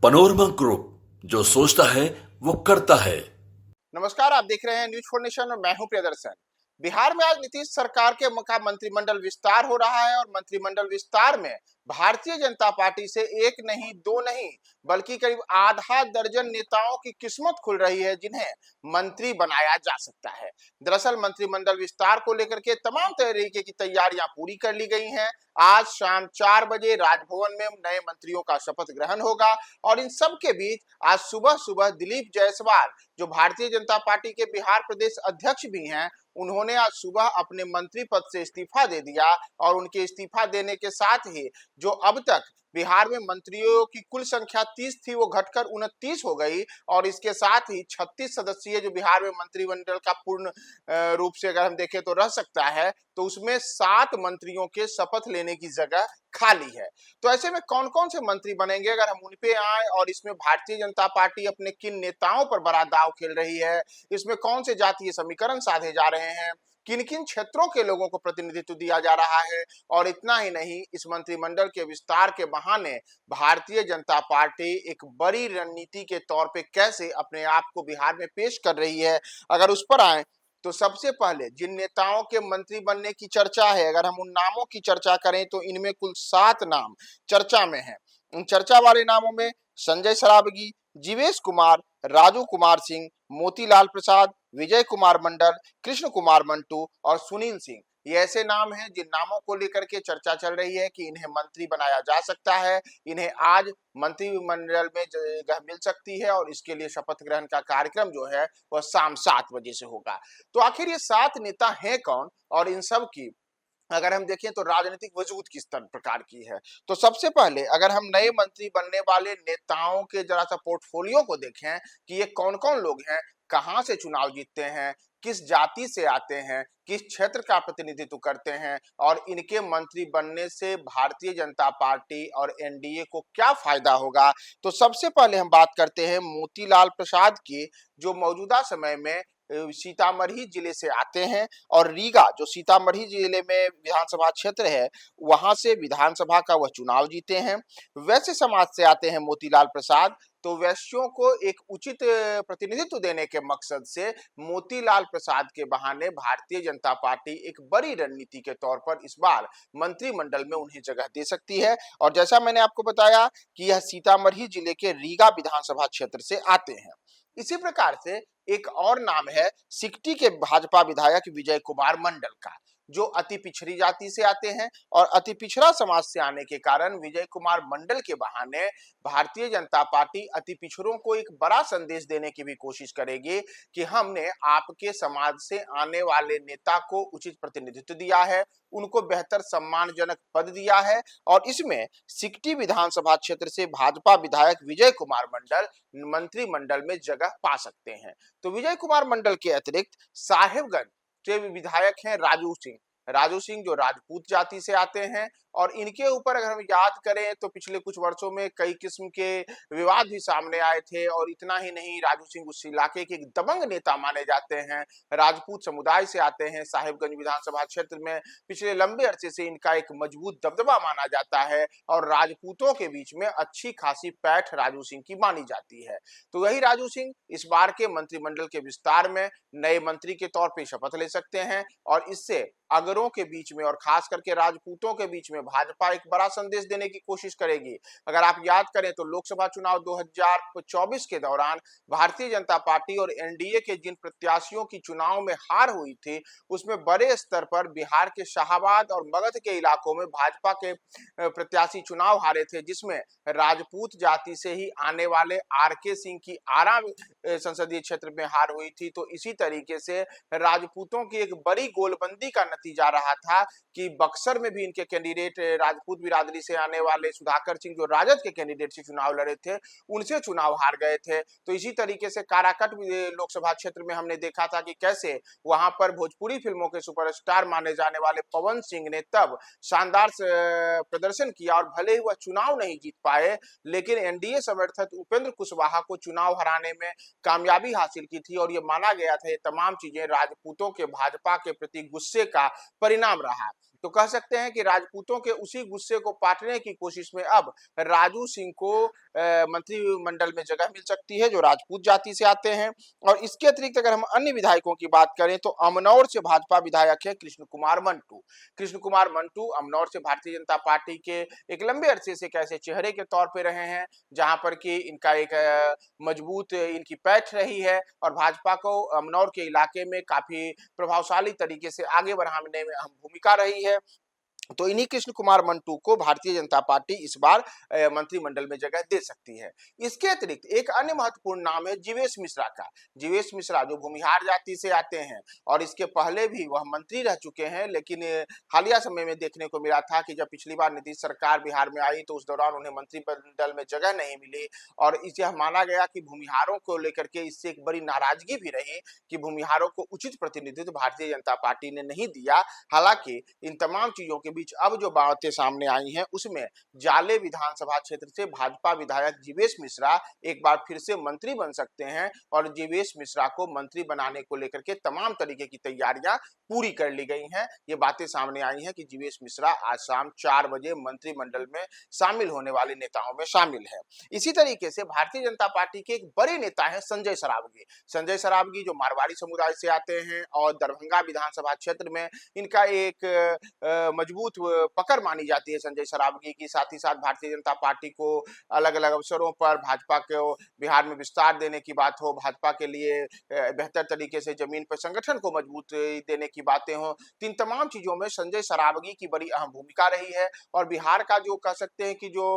Panorama group, जो सोचता है वो करता है। नमस्कार, आप देख रहे हैं न्यूज फॉर नेशन और मैं हूं प्रियदर्शन। बिहार में आज नीतीश सरकार के का मंत्रिमंडल विस्तार हो रहा है और मंत्रिमंडल विस्तार में भारतीय जनता पार्टी से एक नहीं दो नहीं बल्कि करीब आधा दर्जन नेताओं की किस्मत खुल रही है जिन्हें मंत्री बनाया जा सकता है। दरअसल मंत्रिमंडल विस्तार को लेकर के तमाम तरीके की तैयारियां पूरी कर ली गई हैं। आज शाम 4 बजे राजभवन में नए मंत्रियों का शपथ ग्रहण होगा और इन सब के बीच आज सुबह सुबह दिलीप जायसवाल, जो भारतीय जनता पार्टी के बिहार प्रदेश अध्यक्ष भी हैं, उन्होंने आज सुबह अपने मंत्री पद से इस्तीफा दे दिया और उनके इस्तीफा देने के साथ ही जो अब तक बिहार में मंत्रियों की कुल संख्या 30 थी वो घटकर 29 हो गई और इसके साथ ही 36 सदस्यीय जो बिहार में मंत्रिमंडल का पूर्ण रूप से अगर हम देखें तो रह सकता है, तो उसमें 7 मंत्रियों के शपथ लेने की जगह खाली है। तो ऐसे में कौन कौन से मंत्री बनेंगे, अगर हम उन पे आए और इसमें भारतीय जनता पार्टी अपने किन नेताओं पर बड़ा दांव खेल रही है, इसमें कौन से जातीय समीकरण साधे जा रहे हैं, किन किन क्षेत्रों के लोगों को प्रतिनिधित्व दिया जा रहा है, और इतना ही नहीं, इस मंत्रिमंडल के विस्तार के बहाने भारतीय जनता पार्टी एक बड़ी रणनीति के तौर पे कैसे अपने आप को बिहार में पेश कर रही है, अगर उस पर आए तो सबसे पहले जिन नेताओं के मंत्री बनने की चर्चा है, अगर हम उन नामों की चर्चा करें तो इनमें कुल 7 नाम चर्चा में हैं। उन चर्चा वाले नामों में संजय सरावगी, जीवेश कुमार, राजू कुमार सिंह, मोतीलाल प्रसाद, विजय कुमार मंडल, कृष्ण कुमार मंटू और सुनील सिंह, ये ऐसे नाम हैं जिन नामों को लेकर के चर्चा चल रही है कि इन्हें मंत्री बनाया जा सकता है, इन्हें आज मंत्रिमंडल में जगह मिल सकती है और इसके लिए शपथ ग्रहण का कार्यक्रम जो है वह शाम 7 बजे से होगा। तो आखिर ये 7 नेता हैं कौन और इन सब की अगर हम देखें तो राजनीतिक वजूद किस प्रकार की है, तो सबसे पहले अगर हम नए मंत्री बनने वाले नेताओं के जरा सा पोर्टफोलियो को देखें कि ये कौन कौन लोग हैं, कहां से चुनाव जीतते हैं, किस जाति से आते हैं, किस क्षेत्र का प्रतिनिधित्व करते हैं और इनके मंत्री बनने से भारतीय जनता पार्टी और एनडीए को क्या फायदा होगा, तो सबसे पहले हम बात करते हैं मोतीलाल प्रसाद की, जो मौजूदा समय में सीतामढ़ी जिले से आते हैं और रीगा, जो सीतामढ़ी जिले में विधानसभा क्षेत्र है, वहां से विधानसभा का वह चुनाव जीते हैं। वैश्य समाज से आते हैं मोतीलाल प्रसाद, तो वैश्यों को एक उचित प्रतिनिधित्व देने के मकसद से मोतीलाल प्रसाद के बहाने भारतीय जनता पार्टी एक बड़ी रणनीति के तौर पर इस बार मंत्रिमंडल में उन्हें जगह दे सकती है। और जैसा मैंने आपको बताया कि यह सीतामढ़ी जिले के रीगा विधानसभा क्षेत्र से आते हैं। इसी प्रकार से एक और नाम है सिकटी के भाजपा विधायक विजय कुमार मंडल का, जो अति पिछड़ी जाति से आते हैं और अति पिछड़ा समाज से आने के कारण विजय कुमार मंडल के बहाने भारतीय जनता पार्टी अति पिछड़ों को एक बड़ा संदेश देने की भी कोशिश करेगी कि हमने आपके समाज से आने वाले नेता को उचित प्रतिनिधित्व दिया है, उनको बेहतर सम्मानजनक पद दिया है और इसमें सिकटी विधानसभा क्षेत्र से भाजपा विधायक विजय कुमार मंडल मंत्रिमंडल में जगह पा सकते हैं। तो विजय कुमार मंडल के अतिरिक्त साहेबगंज के विधायक हैं राजू सिंह जो राजपूत जाति से आते हैं और इनके ऊपर अगर हम याद करें तो पिछले कुछ वर्षों में कई किस्म के विवाद भी सामने आए थे और इतना ही नहीं, राजू सिंह उस इलाके के एक दबंग नेता माने जाते हैं, राजपूत समुदाय से आते हैं। साहिबगंज विधानसभा क्षेत्र में पिछले लंबे अरसे से इनका एक मजबूत दबदबा माना जाता है और राजपूतों के बीच में अच्छी खासी पैठ राजू सिंह की मानी जाती है। तो वही राजू सिंह इस बार के मंत्रिमंडल के विस्तार में नए मंत्री के तौर पर शपथ ले सकते हैं और इससे अगरों के बीच में और खास करके राजपूतों के बीच में भाजपा एक बड़ा संदेश देने की कोशिश करेगी। अगर आप याद करें तो लोकसभा चुनाव 2024 के दौरान भारतीय जनता पार्टी और एनडीए के जिन प्रत्याशियों की चुनाव में हार हुई थी, उसमें बड़े स्तर पर बिहार के शाहाबाद और मगध के इलाकों में भाजपा के प्रत्याशी चुनाव हारे थे, जिसमें राजपूत जाति से ही आने वाले आरके सिंह की आरा संसदीय क्षेत्र में हार हुई थी। तो इसी तरीके से राजपूतों की एक बड़ी गोलबंदी का नतीजा रहा था कि बक्सर में भी इनके कैंडिडेट राजपूत बिरादरी से आने वाले सुधाकर सिंह, जो राजद के कैंडिडेट से चुनाव लड़े थे, उनसे चुनाव हार गए थे। तो इसी तरीके से काराकट लोकसभा क्षेत्र में हमने देखा था कि कैसे वहां पर भोजपुरी फिल्मों के सुपरस्टार माने जाने वाले पवन सिंह ने तब शानदार प्रदर्शन किया और भले ही वह चुनाव नहीं जीत पाए, लेकिन एनडीए समर्थक उपेंद्र कुशवाहा को चुनाव हराने में कामयाबी हासिल की थी और ये माना गया था ये तमाम चीजें राजपूतों के भाजपा के प्रति गुस्से का परिणाम रहा। तो कह सकते हैं कि राजपूतों के उसी गुस्से को पाटने की कोशिश में अब राजू सिंह को मंत्रिमंडल में जगह मिल सकती है जो राजपूत जाति से आते हैं। और इसके अतिरिक्त अगर हम अन्य विधायकों की बात करें तो अमनौर से भाजपा विधायक है कृष्ण कुमार मंटू। कृष्ण कुमार मंटू अमनौर से भारतीय जनता पार्टी के एक लंबे अरसे से एक ऐसे चेहरे के तौर पे रहे हैं जहां पर कि इनका एक मजबूत इनकी पैठ रही है और भाजपा को अमनौर के इलाके में काफी प्रभावशाली तरीके से आगे बढ़ाने में अहम भूमिका रही है। तो इन्हीं कृष्ण कुमार मंटू को भारतीय जनता पार्टी इस बार मंत्रिमंडल में जगह दे सकती है। इसके अतिरिक्त एक अन्य महत्वपूर्ण नाम है जीवेश मिश्रा का। जीवेश मिश्रा जो भूमिहार जाति से आते हैं और इसके पहले भी वह मंत्री रह चुके हैं, लेकिन हालिया समय में देखने को मिला था कि जब पिछली बार नीतीश सरकार बिहार में आई तो उस दौरान उन्हें मंत्रिमंडल में जगह नहीं मिली और इसे माना गया कि भूमिहारों को लेकर के इससे एक बड़ी नाराजगी भी रही कि भूमिहारों को उचित प्रतिनिधित्व भारतीय जनता पार्टी ने नहीं दिया। हालांकि इन तमाम चीजों के बीच अब जो बातें सामने आई हैं उसमें जाले विधानसभा क्षेत्र से भाजपा विधायक जीवेश मिश्रा एक बार फिर से मंत्री बन सकते हैं और जीवेश मिश्रा को मंत्री बनाने को लेकर के तमाम तरीके की तैयारियां पूरी कर ली गई हैं। ये बातें सामने आई हैं कि जीवेश मिश्रा आज शाम 4 बजे मंत्रिमंडल में शामिल होने वाले नेताओं में शामिल है। इसी तरीके से भारतीय जनता पार्टी के एक बड़े नेता हैं संजय सरावगी। संजय सरावगी जो मारवाड़ी समुदाय से आते हैं और दरभंगा विधानसभा क्षेत्र में इनका एक मजबूत पकड़ मानी जाती है संजय सरावगी की। साथ ही साथ भारतीय जनता पार्टी को अलग अलग अवसरों पर भाजपा को बिहार में विस्तार देने की बात हो, भाजपा के लिए बेहतर तरीके से जमीन पर संगठन को मजबूत देने की बातें हो, इन तमाम चीजों में संजय सरावगी की बड़ी अहम भूमिका रही है। और बिहार का जो कह सकते हैं कि जो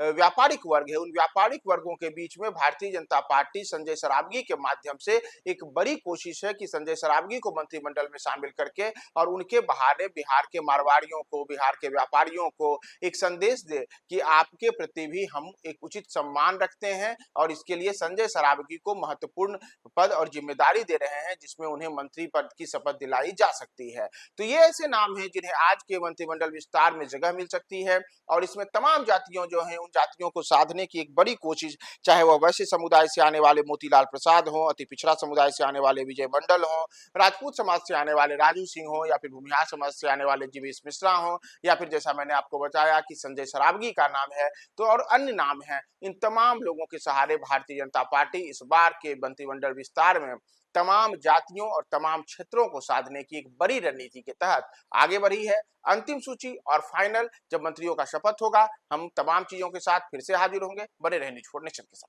व्यापारिक वर्ग है उन व्यापारिक वर्गों के बीच में भारतीय जनता पार्टी संजय सरावगी के माध्यम से एक बड़ी कोशिश है कि संजय सरावगी को मंत्रिमंडल में शामिल करके और उनके बहाने बिहार के मारवाड़ियों को, बिहार के व्यापारियों को एक संदेश दे कि आपके प्रति भी हम एक उचित सम्मान रखते हैं और इसके लिए संजय सरावगी को महत्वपूर्ण पद और जिम्मेदारी दे रहे हैं जिसमें उन्हें मंत्री पद की शपथ दिलाई जा सकती है। तो ये ऐसे नाम हैं जिन्हें आज के मंत्रिमंडल विस्तार में जगह मिल सकती है और इसमें तमाम जातियों जो हैं उन जातियों को साधने की एक बड़ी कोशिश, चाहे वह वैश्य समुदाय से आने वाले मोतीलाल प्रसाद हो, अति पिछड़ा समुदाय से आने वाले विजय मंडल हो, राजपूत समाज से आने वाले राजू सिंह हो या फिर भूमिहार समाज से आने वाले जीवेश मिश्रा हो या फिर जैसा मैंने आपको बताया कि संजय सरावगी का नाम है, तो और अन्य नाम हैं। इन तमाम लोगों के सहारे भारतीय जनता पार्टी इस बार के मंत्रिमंडल विस्तार में तमाम जातियों और तमाम क्षेत्रों को साधने की एक बड़ी रणनीति के तहत आगे बढ़ी है। अंतिम सूची और फाइनल जब मंत्रियों का शपथ होगा हम तमाम चीजों के साथ फिर से हाजिर होंगे। बने रहे न्यूज़4 नेशन के साथ।